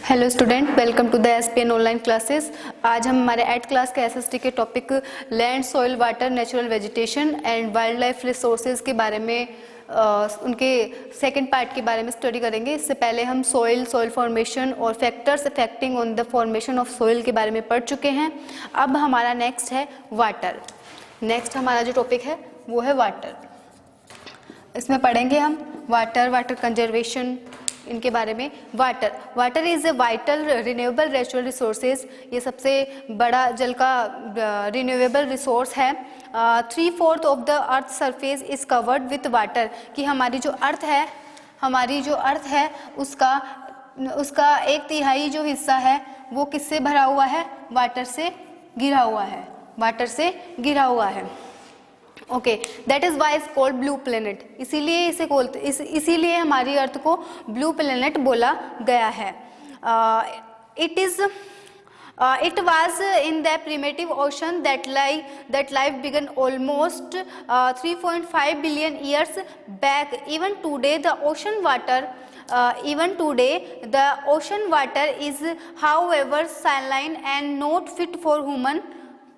Hello student, welcome to the SPN online classes. आज हम हमारे एट क्लास के एसएसटी के topic land, soil, water, natural vegetation and wildlife resources के बारे में उनके सेकंड पार्ट के बारे में स्टडी करेंगे। इससे पहले हम सॉइल फॉर्मेशन और factors affecting on the formation of soil के बारे में पढ़ चुके हैं। अब हमारा नेक्स्ट है वाटर। नेक्स्ट हमारा जो टॉपिक है वो है वाटर। इसमें पढ़ेंगे हम वाटर कंजर्वेशन, इनके बारे में। Water is a vital renewable natural resources. ये सबसे बड़ा जल का रिन्यूएबल रिसोर्स है। 3/4 of the earth surface is covered with water. कि हमारी जो अर्थ है उसका 1/3 जो हिस्सा है वो किससे भरा हुआ है? वाटर से घिरा हुआ है। Okay, that is why is called blue planet. इसीलिए हमारी अर्थ को ब्लू प्लेनेट बोला गया है। It was in the primitive ocean that life began almost 3.5 billion years back. Even today the ocean water is however saline and not fit for human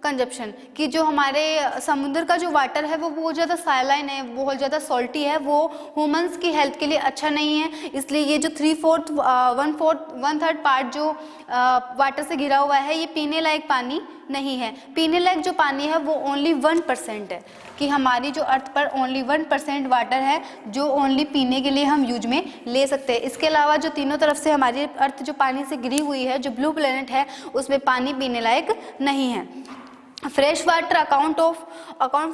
consumption. कि जो हमारे समुद्र का जो वाटर है वो बहुत ज़्यादा साइलाइन है, बहुत ज़्यादा सॉल्टी है, वो ह्यूमंस की हेल्थ के लिए अच्छा नहीं है। इसलिए ये जो 3/4 1/3 पार्ट जो वाटर से घिरा हुआ है, ये पीने लायक पानी नहीं है। पीने लायक जो पानी है वो ओनली 1% है। कि हमारी जो अर्थ पर ओनली 1% वाटर है जो ओनली पीने के लिए हम यूज में ले सकते हैं। इसके अलावा जो तीनों तरफ से हमारी अर्थ जो पानी से घिरी हुई है, जो ब्लू प्लेनेट है, उसमें पानी पीने लायक नहीं है। Fresh water account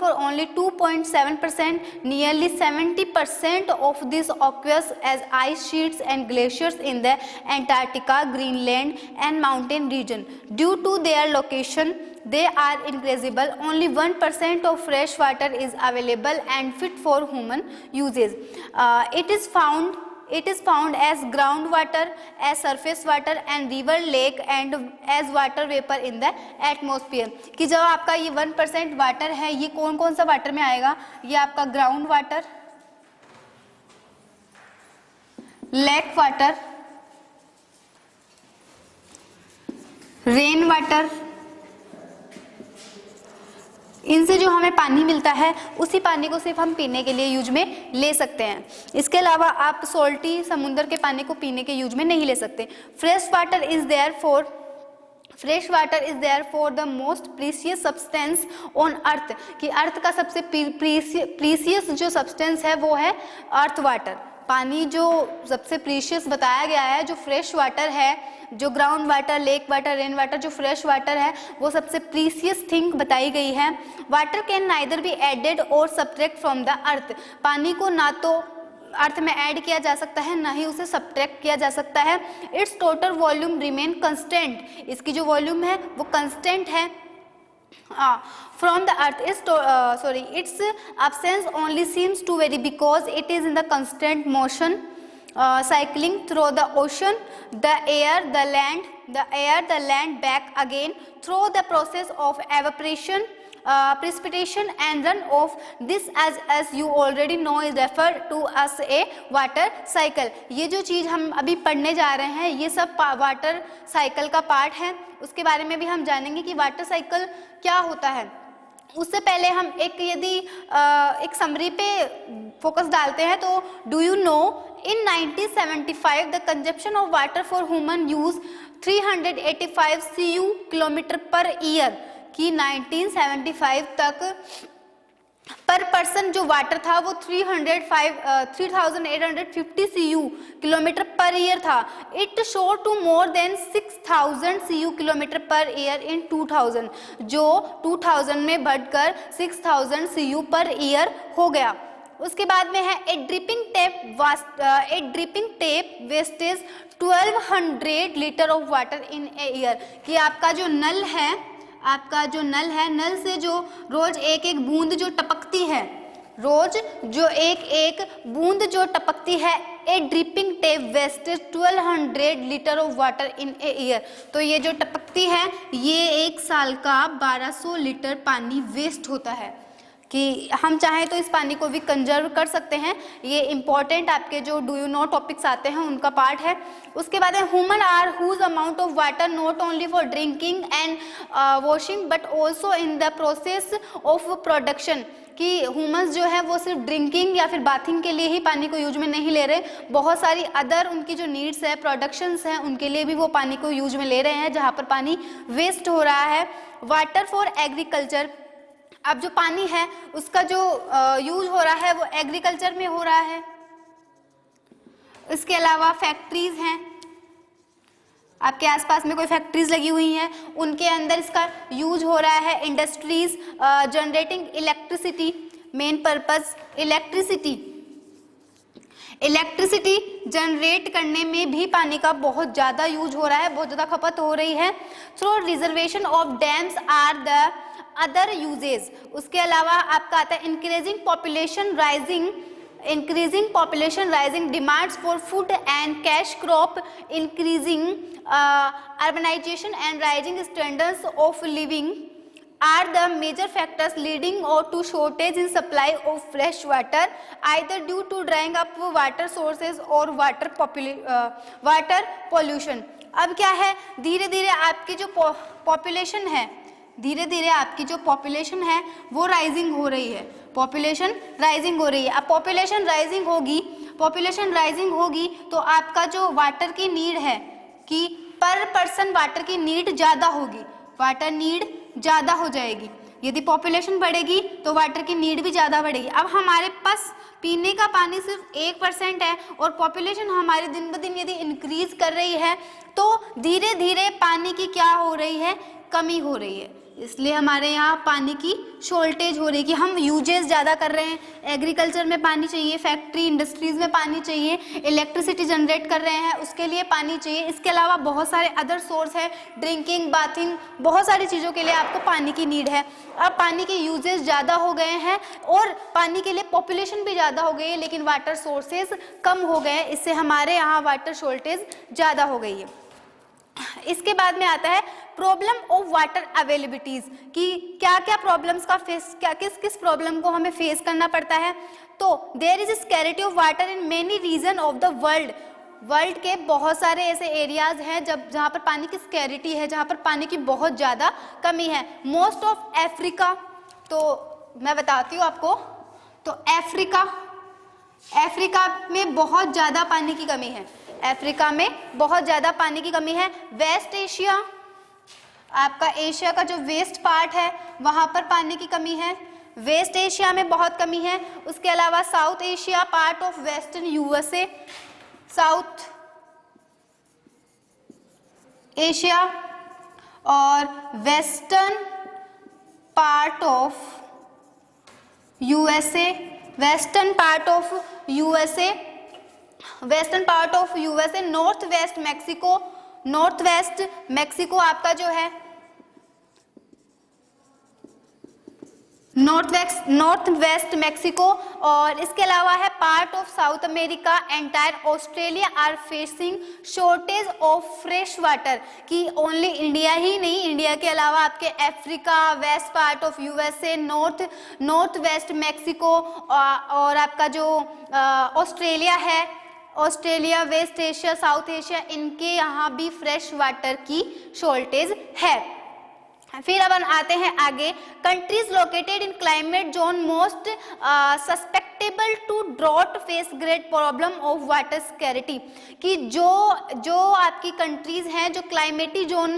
for only 2.7%. Nearly 70% of this occurs as ice sheets and glaciers in the Antarctica, Greenland, and mountain region. Due to their location, they are inaccessible. Only 1% of fresh water is available and fit for human uses. It is found as groundwater, as surface water and river, lake and as water vapor in the atmosphere. कि जब आपका ये 1% water है, ये कौन कौन सा water में आएगा? ये आपका ground water, lake water, rain water, इनसे जो हमें पानी मिलता है उसी पानी को सिर्फ हम पीने के लिए यूज में ले सकते हैं। इसके अलावा आप सॉल्टी समुद्र के पानी को पीने के यूज में नहीं ले सकते। Fresh water is there for the most precious substance on earth. कि अर्थ का सबसे प्रीसियस जो सब्सटेंस है वो है अर्थ वाटर। पानी जो सबसे प्रीशियस बताया गया है, जो फ्रेश वाटर है, जो ground water, lake water, rain water, जो फ्रेश वाटर है, वो सबसे प्रीशियस थिंग बताई गई है। Water can neither be added और सब्ट्रैक्ट फ्रॉम द अर्थ। पानी को ना तो अर्थ में ऐड किया जा सकता है, ना ही उसे सब्ट्रैक्ट किया जा सकता है। Its total volume remain constant. इसकी जो वॉल्यूम है वो कंस्टेंट है। From the earth its absence only seems to vary because it is in the constant motion, cycling through the ocean, the air, the land back again through the process of evaporation, precipitation and runoff. This as you already know is referred to as a water cycle. ये जो चीज़ हम अभी पढ़ने जा रहे हैं ये सब वाटर साइकिल का पार्ट है। उसके बारे में भी हम जानेंगे कि वाटर साइकिल क्या होता है। उससे पहले हम एक समरी पे फोकस डालते हैं। तो do you know in 1975 the consumption of water for human use 385 CU kilometre per year. कि 1975 तक पर पर्सन जो वाटर था वो 3850 CU किलोमीटर पर ईयर था। It show to more than 6000 CU kilometre per year in 2000, जो 2000 में बढ़कर 6000 CU पर ईयर हो गया। उसके बाद में है a dripping tap wastage 1200 litre of water in a year. कि आपका जो नल है, नल से जो रोज एक बूंद जो टपकती है, a dripping tap wastage 1200 litre of water in a year. तो ये जो टपकती है ये एक साल का 1200 लीटर पानी वेस्ट होता है। कि हम चाहें तो इस पानी को भी कंजर्व कर सकते हैं। ये इंपॉर्टेंट आपके जो डू यू नो टॉपिक्स आते हैं उनका पार्ट है। उसके बाद है human are huge amount of water not only for drinking and washing but also in the process of production, कि ह्यूमंस जो है वो सिर्फ ड्रिंकिंग या फिर बाथिंग के लिए ही पानी को यूज में नहीं ले रहे, बहुत सारी अदर उनकी जो नीड्स है, प्रोडक्शंस हैं, उनके लिए भी वो पानी को यूज में ले रहे हैं जहाँ पर पानी वेस्ट हो रहा है। वाटर फॉर एग्रीकल्चर, अब जो पानी है उसका जो यूज हो रहा है वो एग्रीकल्चर में हो रहा है। इसके अलावा फैक्ट्रीज हैं, आपके आसपास में कोई फैक्ट्रीज लगी हुई हैं, उनके अंदर इसका यूज हो रहा है। Industries generating electricity, main purpose electricity generate करने में भी पानी का बहुत ज़्यादा यूज हो रहा है, बहुत ज़्यादा खपत हो रही है। Through reservation of dams are the other uses. उसके अलावा आपका आता है increasing population rising demands for food and cash crop, increasing urbanisation and rising standards of living are the major factors leading to shortage in supply of fresh water either due to drying up water sources or water pollution। अब क्या है, धीरे धीरे आपकी जो population है, धीरे धीरे आपकी जो पॉपुलेशन है वो राइजिंग हो रही है, पॉपुलेशन राइजिंग हो रही है। अब पॉपुलेशन राइजिंग होगी तो आपका जो वाटर की नीड है कि पर पर्सन वाटर की नीड ज़्यादा होगी, वाटर नीड ज़्यादा हो जाएगी। यदि पॉपुलेशन बढ़ेगी तो वाटर की नीड भी ज़्यादा बढ़ेगी। अब हमारे पास पीने का पानी सिर्फ 1% है और पॉपुलेशन हमारी दिन ब दिन यदि इंक्रीज कर रही है तो धीरे धीरे पानी की क्या हो रही है, कमी हो रही है। इसलिए हमारे यहाँ पानी की शॉर्टेज हो रही है कि हम यूजेस ज़्यादा कर रहे हैं। एग्रीकल्चर में पानी चाहिए, फैक्ट्री इंडस्ट्रीज़ में पानी चाहिए, इलेक्ट्रिसिटी जनरेट कर रहे हैं उसके लिए पानी चाहिए। इसके अलावा बहुत सारे अदर सोर्स है, ड्रिंकिंग, बाथिंग, बहुत सारी चीज़ों के लिए आपको पानी की नीड है। अब पानी के यूजेस ज़्यादा हो गए हैं और पानी के लिए पॉपुलेशन भी ज़्यादा हो गई है, लेकिन वाटर सोर्सेज कम हो गए हैं, इससे हमारे यहाँ वाटर शॉर्टेज ज़्यादा हो गई है। इसके बाद में आता है प्रॉब्लम ऑफ वाटर अवेलेबिलिटीज, कि क्या क्या प्रॉब्लम्स का किस किस प्रॉब्लम को हमें फेस करना पड़ता है। तो there is scarcity of water in many region of the world के बहुत सारे ऐसे एरियाज हैं जहाँ पर पानी की स्कैरिटी है, जहाँ पर पानी की बहुत ज़्यादा कमी है। मोस्ट ऑफ अफ्रीका, तो मैं बताती हूँ आपको, तो अफ्रीका में बहुत ज़्यादा पानी की कमी है, अफ्रीका में बहुत ज़्यादा पानी की कमी है। वेस्ट एशिया, आपका एशिया का जो वेस्ट पार्ट है वहाँ पर पानी की कमी है, वेस्ट एशिया में बहुत कमी है। उसके अलावा south Asia, part of western USA, south Asia और western part of USA, western part of USA, north west Mexico आपका जो है नॉर्थ वेस्ट मैक्सिको, और इसके अलावा है part of South America, entire Australia are facing shortage of fresh water, कि only India ही नहीं, इंडिया के अलावा आपके Africa, west part of USA, north west Mexico और आपका जो ऑस्ट्रेलिया है, Australia, West Asia, South Asia, इनके यहाँ भी फ्रेश वाटर की शॉर्टेज है। फिर अब आते हैं आगे, countries located in climate zone most susceptible to drought face great problem of water scarcity, कि जो आपकी कंट्रीज हैं जो क्लाइमेटिक जोन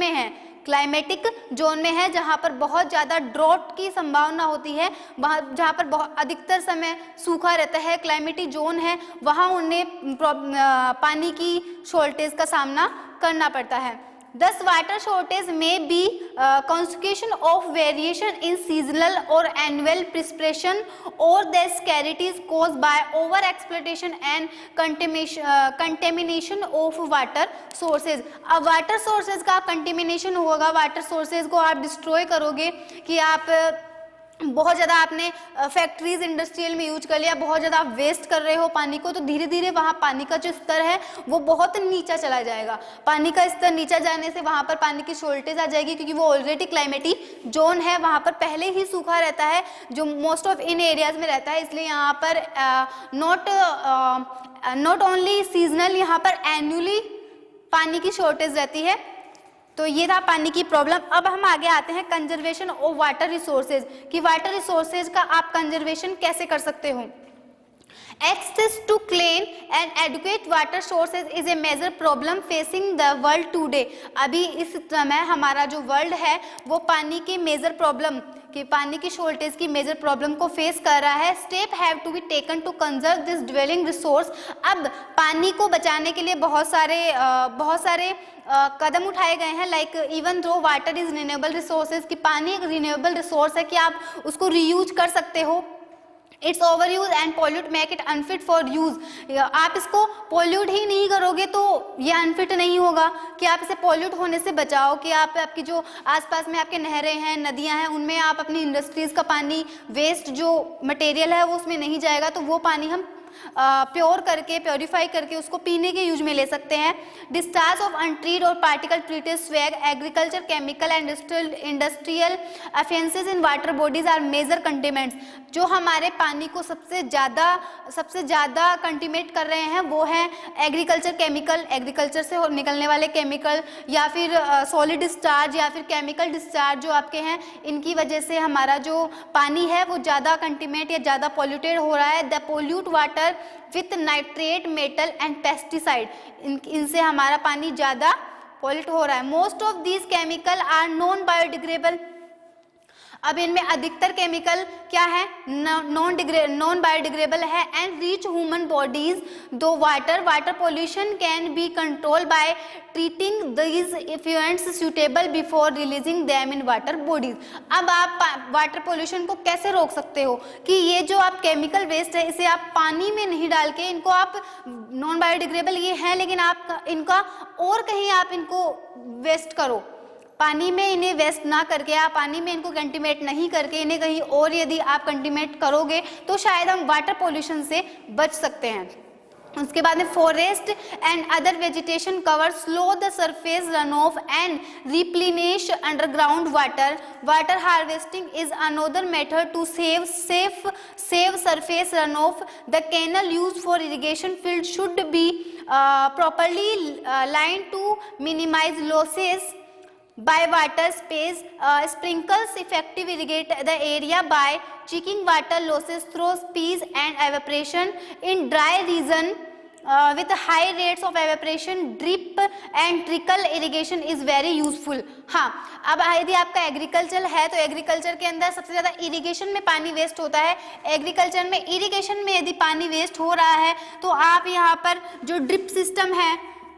में है जहाँ पर बहुत ज़्यादा ड्रॉट की संभावना होती है, वहाँ जहाँ पर बहुत अधिकतर समय सूखा रहता है, क्लाइमेटिक जोन है, वहाँ उन्हें पानी की शॉर्टेज का सामना करना पड़ता है। Thus, water shortage may be consequence of variation in seasonal or annual precipitation or the scarcities caused by over exploitation and contamination of water sources। अब वाटर सोर्सेज का कंटेमिनेशन होगा, वाटर सोर्सेज को आप डिस्ट्रॉय करोगे कि आप बहुत ज़्यादा आपने फैक्ट्रीज इंडस्ट्रियल में यूज कर लिया, बहुत ज़्यादा आप वेस्ट कर रहे हो पानी को, तो धीरे धीरे वहाँ पानी का जो स्तर है वो बहुत नीचा चला जाएगा। पानी का स्तर नीचा जाने से वहाँ पर पानी की शॉर्टेज आ जाएगी, क्योंकि वो ऑलरेडी क्लाइमेटिक जोन है, वहाँ पर पहले ही सूखा रहता है जो मोस्ट ऑफ इन एरियाज में रहता है। इसलिए यहाँ पर नॉट ओनली सीजनल, यहाँ पर एनुअली पानी की शॉर्टेज रहती है। तो ये था पानी की प्रॉब्लम। अब हम आगे आते हैं कंजर्वेशन ऑफ वाटर रिसोर्सेज, कि वाटर रिसोर्सेज का आप कंजर्वेशन कैसे कर सकते हो। Access to clean and adequate water sources is a major problem facing the world today। अभी इस समय हमारा जो वर्ल्ड है वो पानी की मेजर प्रॉब्लम, कि पानी की शॉर्टेज की मेजर प्रॉब्लम को फेस कर रहा है। Step have to be taken to conserve this dwelling resource. अब पानी को बचाने के लिए बहुत सारे कदम उठाए गए हैं। Like even though water is renewable resources, कि पानी एक रिन्यूएबल रिसोर्स है कि आप उसको रीयूज कर सकते हो। It's over use and pollute make it unfit for use. आप इसको पॉल्यूट ही नहीं करोगे तो ये अनफिट नहीं होगा, कि आप इसे पॉल्यूट होने से बचाओ, कि आप आपकी जो आसपास में आपके नहरें हैं, नदियां हैं, उनमें आप अपनी इंडस्ट्रीज का पानी, वेस्ट जो मटेरियल है वो उसमें नहीं जाएगा, तो वो पानी हम प्योर करके, प्योरीफाई करके उसको पीने के यूज में ले सकते हैं। डिस्चार्ज ऑफ अनट्रीड और partially treated sewage, agriculture, chemical and industrial offences in water bodies are major contaminants. जो हमारे पानी को सबसे ज़्यादा कंटिमेट कर रहे हैं वो है एग्रीकल्चर केमिकल, एग्रीकल्चर से निकलने वाले केमिकल, या फिर सॉलिड डिस्चार्ज या फिर केमिकल डिस्चार्ज जो आपके हैं, इनकी वजह से हमारा जो पानी है वो ज़्यादा कंटिमेट या ज़्यादा पॉल्यूटेड हो रहा है। The pollute water with nitrate, metal and pesticide, इनसे हमारा पानी ज़्यादा पॉल्यूट हो रहा है। Most of these chemical are non biodegradable. अब इनमें अधिकतर केमिकल क्या है, नॉन बायोडिग्रेडेबल है एंड रीच ह्यूमन बॉडीज। दो water pollution can be control by treating these effluents suitable before releasing them in water bodies. अब आप वाटर पोल्यूशन को कैसे रोक सकते हो, कि ये जो आप केमिकल वेस्ट है इसे आप पानी में नहीं डाल के, इनको आप नॉन बायोडिग्रेडेबल ये है, लेकिन आप इनका और कहीं आप इनको वेस्ट करो, पानी में इन्हें वेस्ट ना करके, आप पानी में इनको कंटिमेट नहीं करके इन्हें कहीं और यदि आप कंटिमेट करोगे तो शायद हम वाटर पोल्यूशन से बच सकते हैं। उसके बाद में forest and other vegetation cover slow the surface run off and replenish underground water. Water harvesting is another method to save surface run off. The canal use for irrigation field should be properly line to minimise losses by water space. Sprinkles effective irrigate the area by checking water losses through sprees and evaporation. In dry region with high rates of evaporation, drip and trickle irrigation is very useful। हाँ, अब यदि आपका agriculture है तो agriculture के अंदर सबसे ज़्यादा इरिगेशन में पानी वेस्ट होता है। एग्रीकल्चर में इरिगेशन में यदि पानी वेस्ट हो रहा है तो आप यहाँ पर जो ड्रिप सिस्टम है,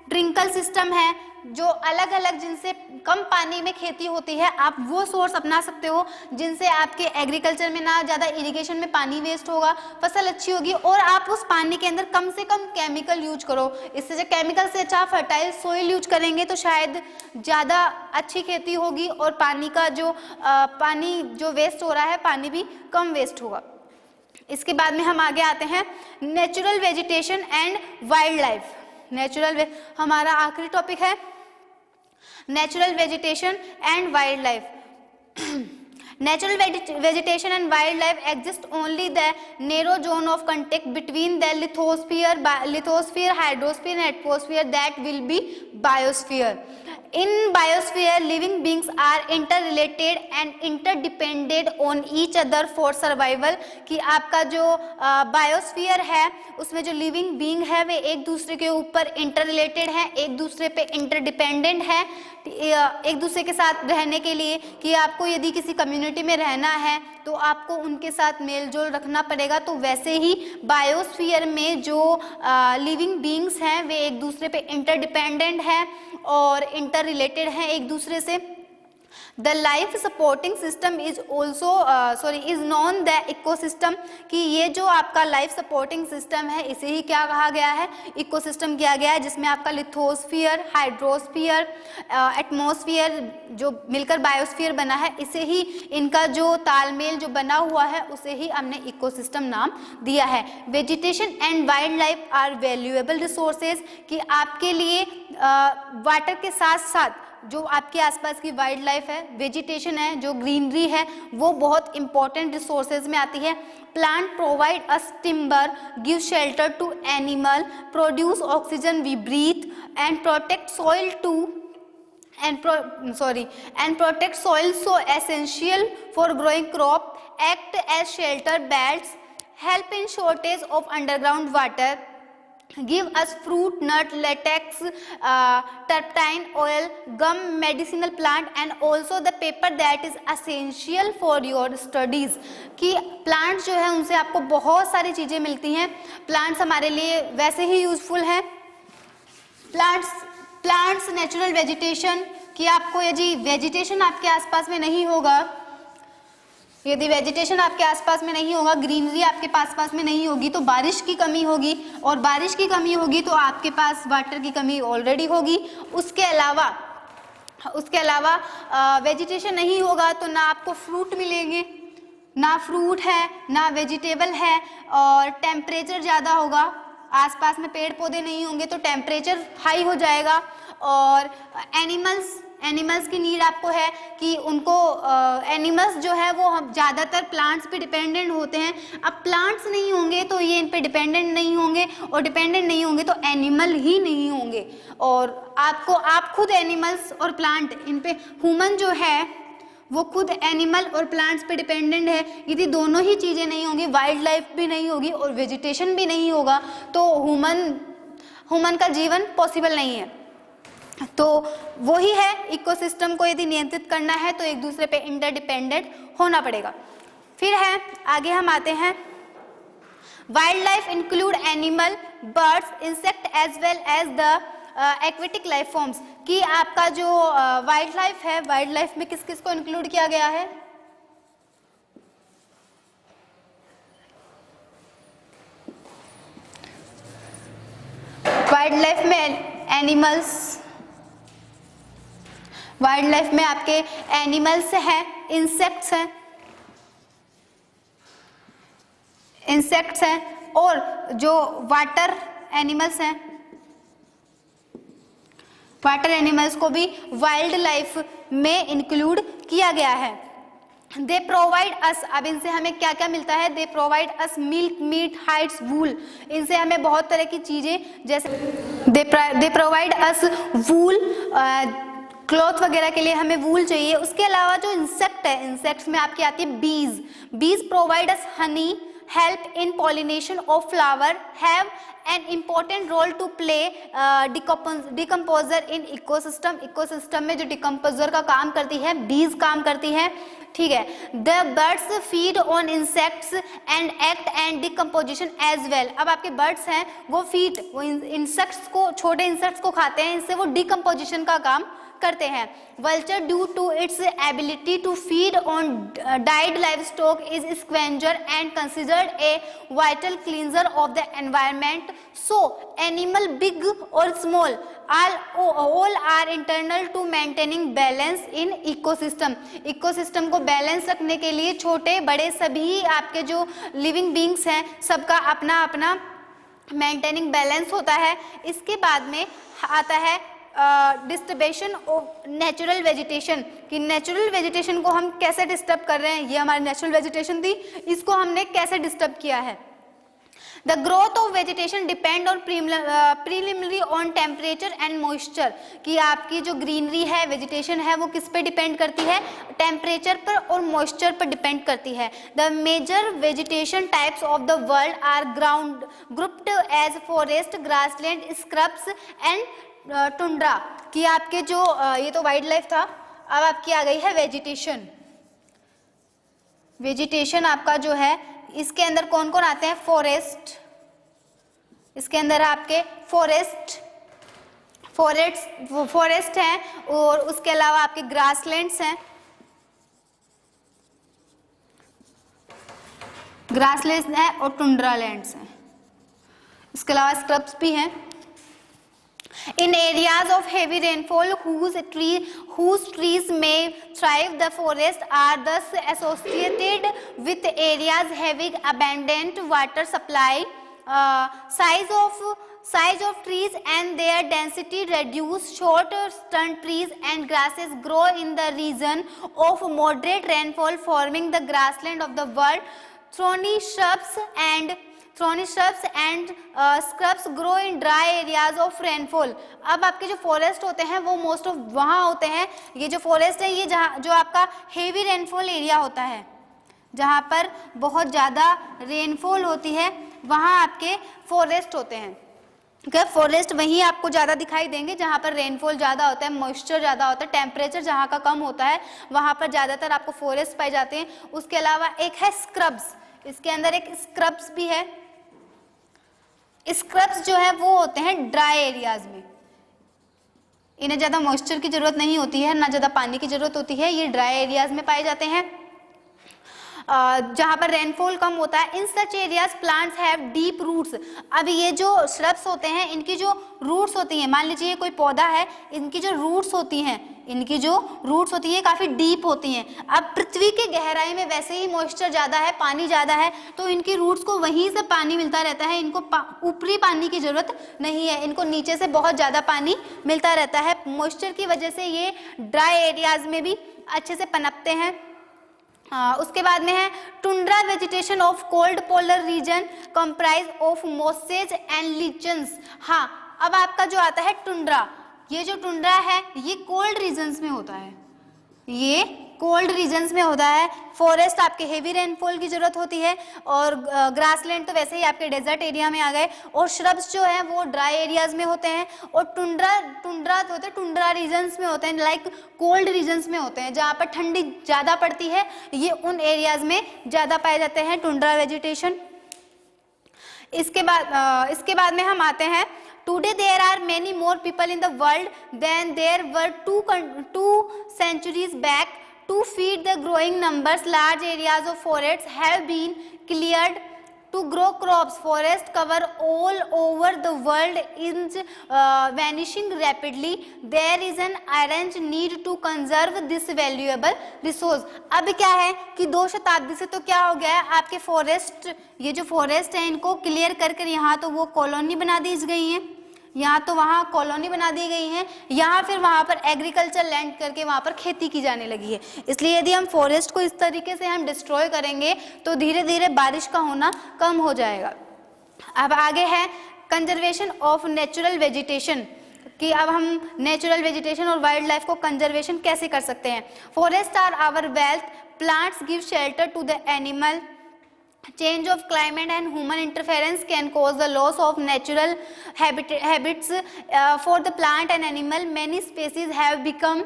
ट्रिंकल सिस्टम है, जो अलग अलग जिनसे कम पानी में खेती होती है, आप वो सोर्स अपना सकते हो जिनसे आपके एग्रीकल्चर में ना ज़्यादा इरिगेशन में पानी वेस्ट होगा, फसल अच्छी होगी, और आप उस पानी के अंदर कम से कम केमिकल यूज करो। इससे जो केमिकल से अच्छा फर्टाइल सोइल यूज करेंगे तो शायद ज़्यादा अच्छी खेती होगी और पानी का पानी जो वेस्ट हो रहा है पानी भी कम वेस्ट होगा। इसके बाद में हम आगे आते हैं natural vegetation and wild life. हमारा आखिरी टॉपिक है natural vegetation and wild life. Natural vegetation and wildlife exist only the narrow zone of contact between the lithosphere, hydrosphere and atmosphere, that will be biosphere. In biosphere, living beings are interrelated and interdependent on each other for survival। कि आपका जो biosphere है उसमें जो living being है वे एक दूसरे के ऊपर इंटररिलेटेड हैं, एक दूसरे पे इंटरडिपेंडेंट हैं एक दूसरे के साथ रहने के लिए, कि आपको यदि किसी कम्युनिटी में रहना है तो आपको उनके साथ मेल जोल रखना पड़ेगा। तो वैसे ही बायोस्फीयर में जो लिविंग बीइंग्स हैं वे एक दूसरे पे इंटरडिपेंडेंट हैं और इंटर रिलेटेड हैं एक दूसरे से। The life supporting system is also is known the ecosystem, कि ये जो आपका लाइफ सपोर्टिंग सिस्टम है इसे ही क्या कहा गया है, इकोसिस्टम किया गया है, जिसमें आपका लिथोस्फीयर, हाइड्रोस्फीयर, एटमॉस्फेयर जो मिलकर बायोस्फीयर बना है, इसे ही इनका जो तालमेल जो बना हुआ है उसे ही हमने इकोसिस्टम नाम दिया है। Vegetation and wildlife are valuable resources, कि आपके लिए वाटर के साथ साथ जो आपके आसपास की वाइल्ड लाइफ है, वेजिटेशन है, जो ग्रीनरी है, वो बहुत इंपॉर्टेंट रिसोर्सेज में आती है। Plant provide us timber, give shelter to animal, produce oxygen we breathe and protect soil to and protect soil so essential for growing crop, act as shelter belts, help in shortage of underground water, give us fruit, nut, latex, terpene oil, gum, medicinal plant and also the paper that is essential for your studies। कि plants जो है उनसे आपको बहुत सारी चीज़ें मिलती हैं। प्लांट्स हमारे लिए वैसे ही यूजफुल हैं। प्लांट्स नेचुरल वेजिटेशन, कि आपको यदि वेजिटेशन आपके आसपास में नहीं होगा, यदि वेजिटेशन आपके आसपास में नहीं होगा, ग्रीनरी आपके पास में नहीं होगी, तो बारिश की कमी होगी, और बारिश की कमी होगी तो आपके पास वाटर की कमी ऑलरेडी होगी। उसके अलावा वेजिटेशन नहीं होगा तो ना आपको फ्रूट मिलेंगे, ना फ्रूट है ना वेजिटेबल है, और टेम्परेचर ज़्यादा होगा, आसपास में पेड़ पौधे नहीं होंगे तो टेम्परेचर हाई हो जाएगा। और एनिमल्स की नीड आपको है कि उनको एनिमल्स जो है वो हम ज़्यादातर प्लांट्स पे डिपेंडेंट होते हैं। अब प्लांट्स नहीं होंगे तो ये इन पे डिपेंडेंट नहीं होंगे, और डिपेंडेंट नहीं होंगे तो एनिमल ही नहीं होंगे। और आप खुद एनिमल्स और प्लांट, इन पे ह्यूमन जो है वो खुद एनिमल और प्लांट्स पे डिपेंडेंट है। यदि दोनों ही चीज़ें नहीं होंगी, वाइल्ड लाइफ भी नहीं होगी और वेजिटेशन भी नहीं होगा, तो ह्यूमन का जीवन पॉसिबल नहीं है। तो वही है, इकोसिस्टम को यदि नियंत्रित करना है तो एक दूसरे पे इंटरडिपेंडेंट होना पड़ेगा। फिर है आगे हम आते हैं, wildlife include animal, birds, insect as well as the aquatic life forms, कि आपका जो वाइल्ड लाइफ है, वाइल्ड लाइफ में किस किस को इंक्लूड किया गया है? वाइल्ड लाइफ में एनिमल्स, वाइल्ड लाइफ में आपके एनिमल्स हैं, इंसेक्ट्स हैं, और जो वाटर एनिमल्स हैं, वाटर एनिमल्स को भी वाइल्ड लाइफ में इंक्लूड किया गया है। दे प्रोवाइड अस, अब इनसे हमें क्या क्या मिलता है? They provide us milk, meat, hides, wool, इनसे हमें बहुत तरह की चीज़ें, जैसे दे प्रोवाइड अस वूल, क्लॉथ वगैरह के लिए हमें वूल चाहिए। उसके अलावा जो इंसेक्ट है, इंसेक्ट्स में आपकी आती है bees provide us honey, help in pollination of flower, have an important role to play, decomposer in ecosystem, ecosystem में जो डिकम्पोजर का काम करती है बीज काम करती है, ठीक है। The birds feed on insects and act and decomposition as well, अब आपके बर्ड्स हैं वो इंसेक्ट्स को, छोटे इंसेक्ट्स को खाते हैं, इससे वो डिकम्पोजिशन का काम करते हैं। Vulture due to its ability to feed on died livestock is scavenger and considered a vital cleanser of the environment. So animal big और small all are internal to maintaining balance in ecosystem, ecosystem को balance रखने के लिए छोटे बड़े सभी आपके जो लिविंग बींग्स हैं सबका अपना अपना मेंटेनिंग बैलेंस होता है। इसके बाद में आता है डिस्टर्बेशन ऑफ नेचुरल वेजिटेशन, कि नेचुरल वेजिटेशन को हम कैसे डिस्टर्ब कर रहे हैं, ये हमारी नेचुरल वेजिटेशन थी, इसको हमने कैसे डिस्टर्ब किया है। The growth of vegetation depend on preliminary on temperature and moisture, कि आपकी जो ग्रीनरी है, वेजिटेशन है, वो किस पे डिपेंड करती है? टेम्परेचर पर और मॉइस्चर पर डिपेंड करती है। The major vegetation types of the world are grouped as forest, grassland, scrubs and tundra, कि आपके जो ये तो वाइल्ड लाइफ था, अब आपकी आ गई है वेजिटेशन। वेजिटेशन आपका जो है, इसके अंदर कौन कौन आते हैं? फॉरेस्ट, इसके अंदर आपके फॉरेस्ट हैं, और उसके अलावा आपके ग्रासलैंड्स हैं, ग्रासलैंड्स हैं और टुंड्रा लैंड्स हैं। इसके अलावा स्क्रब्स भी हैं। In areas of heavy rainfall whose trees may thrive, the forests are thus associated with areas having abundant water supply. Size of trees and their density reduce. Short stunt trees and grasses grow in the region of moderate rainfall, forming the grassland of the world. Thorny shrubs and scrubs grow in dry areas of rainfall. अब आपके जो forest होते हैं वो most of वहाँ होते हैं, ये जो फॉरेस्ट है ये जहाँ जो आपका हेवी रेनफॉल एरिया होता है, जहाँ पर बहुत ज़्यादा रेनफॉल होती है, वहाँ आपके फॉरेस्ट होते हैं। फॉरेस्ट वहीं आपको ज़्यादा दिखाई देंगे जहाँ पर रेनफॉल ज़्यादा होता है, मॉइस्चर ज़्यादा होता है, टेम्परेचर जहाँ का कम होता है, वहाँ पर ज़्यादातर आपको फॉरेस्ट पाए जाते हैं। उसके अलावा एक है स्क्रब्स, इसके अंदर एक स्क्रब्स भी है। स्क्रब्स जो है वो होते हैं ड्राई एरियाज में, इन्हें ज़्यादा मॉइस्चर की ज़रूरत नहीं होती है, ना ज़्यादा पानी की ज़रूरत होती है, ये ड्राई एरियाज में पाए जाते हैं जहाँ पर रेनफॉल कम होता है। In such areas plants have deep roots. अब ये जो श्रब्स होते हैं इनकी जो रूट्स होती हैं, मान लीजिए कोई पौधा है, इनकी जो रूट्स होती हैं काफ़ी डीप होती हैं। अब पृथ्वी की गहराई में वैसे ही मॉइस्चर ज़्यादा है, पानी ज़्यादा है, तो इनकी रूट्स को वहीं से पानी मिलता रहता है, इनको ऊपरी पानी की ज़रूरत नहीं है, इनको नीचे से बहुत ज़्यादा पानी मिलता रहता है। मॉइस्चर की वजह से ये ड्राई एरियाज में भी अच्छे से पनपते हैं। उसके बाद में है tundra vegetation of cold polar region comprise of mosses and lichens. हाँ, अब आपका जो आता है टुंड्रा, ये जो टुंड्रा है ये कोल्ड रीजन्स में होता है, ये कोल्ड रीजन्स में होता है। फॉरेस्ट आपके हेवी रेनफॉल की जरूरत होती है, और ग्रासलैंड तो वैसे ही आपके डेजर्ट एरिया में आ गए, और श्रब्स जो है वो ड्राई एरियाज में होते हैं, और टुंड्रा रीजन्स में होते हैं, लाइक कोल्ड रीजन्स में होते हैं, जहाँ पर ठंडी ज़्यादा पड़ती है, ये उन एरियाज में ज़्यादा पाए जाते हैं टुंड्रा वेजिटेशन। इसके बाद में हम आते हैं Today there are many more people in the world than there were two centuries back. To feed the growing numbers, large areas of forests have been cleared to grow crops. Forest cover all over the world is vanishing rapidly. There is an urgent need to conserve this valuable resource. अब क्या है कि 2 शताब्दी से तो क्या हो गया है, आपके फॉरेस्ट, ये जो फॉरेस्ट है इनको क्लियर कर यहाँ तो वो कॉलोनी बना दी गई है, यहाँ तो वहाँ कॉलोनी बना दी गई है, यहाँ फिर वहाँ पर एग्रीकल्चर लैंड करके वहाँ पर खेती की जाने लगी है। इसलिए यदि हम फॉरेस्ट को इस तरीके से हम डिस्ट्रॉय करेंगे तो धीरे धीरे बारिश का होना कम हो जाएगा। अब आगे है कंजर्वेशन ऑफ नेचुरल वेजिटेशन, कि अब हम नेचुरल वेजिटेशन और वाइल्ड लाइफ को कंजर्वेशन कैसे कर सकते हैं। Forest are our wealth, plants give shelter to the animal, change of climate and human interference can cause the loss of natural habits for the plant and animal. Many species have become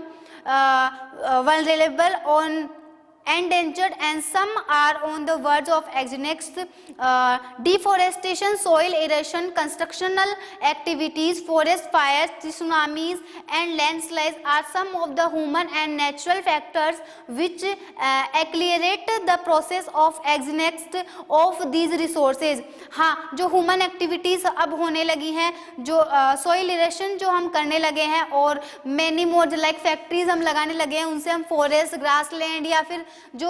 vulnerable on endangered, and some are on the verge of extinction. Deforestation, soil erosion, constructional activities, forest fires, tsunamis and landslides are some of the human and natural factors which accelerate the process of extinction of these resources. हाँ, जो human activities अब होने लगी हैं, जो soil erosion जो हम करने लगे हैं, और मैनी मोर लाइक फैक्ट्रीज हम लगाने लगे हैं, उनसे हम फॉरेस्ट, ग्रासलैंड या फिर जो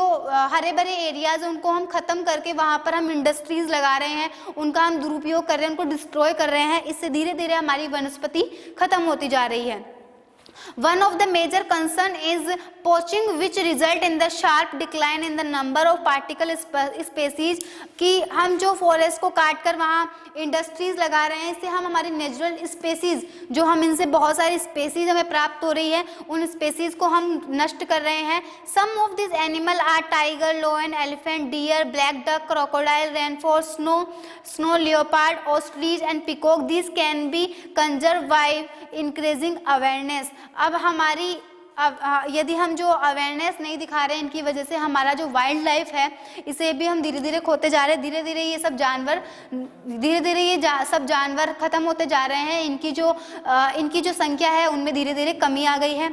हरे भरे एरियाज उनको हम ख़त्म करके वहाँ पर हम इंडस्ट्रीज़ लगा रहे हैं, उनका हम दुरुपयोग कर रहे हैं, उनको डिस्ट्रॉय कर रहे हैं। इससे धीरे धीरे हमारी वनस्पति ख़त्म होती जा रही है। One of the major concern is poaching, which result in the sharp decline in the number of particle species। कि हम जो फॉरेस्ट को काट कर वहाँ इंडस्ट्रीज लगा रहे हैं, इससे हम हमारी नेचुरल स्पेसीज, जो हम इनसे बहुत सारी स्पेसीज हमें प्राप्त हो रही है, उन स्पेसीज को हम नष्ट कर रहे हैं। Some of this animal are tiger, lion, elephant, deer, black duck, crocodile, reindeer, snow leopard, ostrich and peacock. This can be conserve by increasing awareness. अब यदि हम जो अवेयरनेस नहीं दिखा रहे हैं, इनकी वजह से हमारा जो वाइल्ड लाइफ है इसे भी हम धीरे धीरे खोते जा रहे हैं। धीरे धीरे ये सब जानवर खत्म होते जा रहे हैं। इनकी जो संख्या है उनमें धीरे धीरे कमी आ गई है।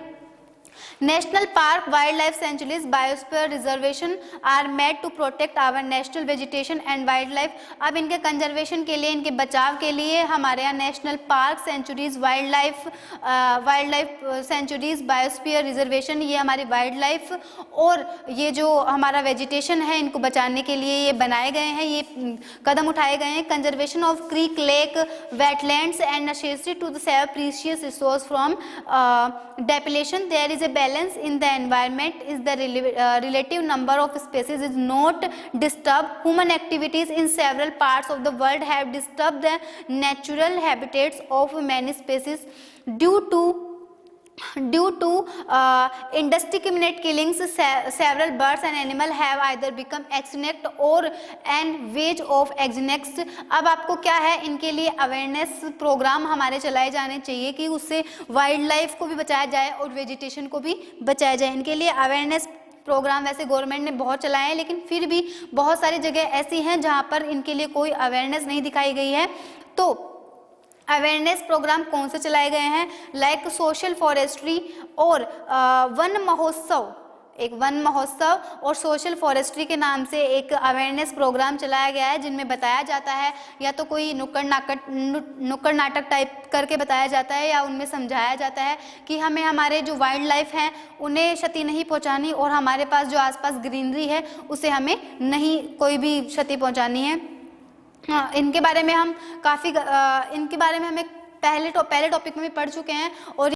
National park, wildlife sanctuaries, biosphere reservation are made to protect our national vegetation and wildlife. अब इनके कंजर्वेशन के लिए, इनके बचाव के लिए हमारे यहाँ national park, sanctuaries, wildlife sanctuaries, biosphere reservation, ये हमारी वाइल्ड लाइफ और ये जो हमारा वेजिटेशन है, इनको बचाने के लिए ये बनाए गए हैं, ये कदम उठाए गए हैं। Conservation of creek, lake, wetlands and necessity to the save precious resource from depletion. There is a balance in the environment is the relative number of species is not disturbed. Human activities in several parts of the world have disturbed the natural habitats of many species due to indiscriminate killings. Several birds and animals have either become extinct or an verge of extinction. अब आपको क्या है, इनके लिए awareness programme हमारे चलाए जाने चाहिए कि उससे वाइल्ड लाइफ को भी बचाया जाए और वेजिटेशन को भी बचाया जाए। इनके लिए अवेयरनेस प्रोग्राम वैसे गवर्नमेंट ने बहुत चलाए हैं, लेकिन फिर भी बहुत सारी जगह ऐसी हैं जहाँ पर इनके लिए कोई अवेयरनेस नहीं दिखाई गई है। तो अवेयरनेस प्रोग्राम कौन से चलाए गए हैं? लाइक सोशल फॉरेस्ट्री और वन महोत्सव, एक वन महोत्सव और सोशल फॉरेस्ट्री के नाम से एक अवेयरनेस प्रोग्राम चलाया गया है, जिनमें बताया जाता है या तो कोई नुक्कड़ नाटक टाइप करके बताया जाता है या उनमें समझाया जाता है कि हमें हमारे जो वाइल्ड लाइफ हैं उन्हें क्षति नहीं पहुंचानी और हमारे पास जो आसपास ग्रीनरी है उसे हमें नहीं कोई भी क्षति पहुंचानी है। हाँ, इनके बारे में हम हमें पहले टॉपिक में भी पढ़ चुके हैं और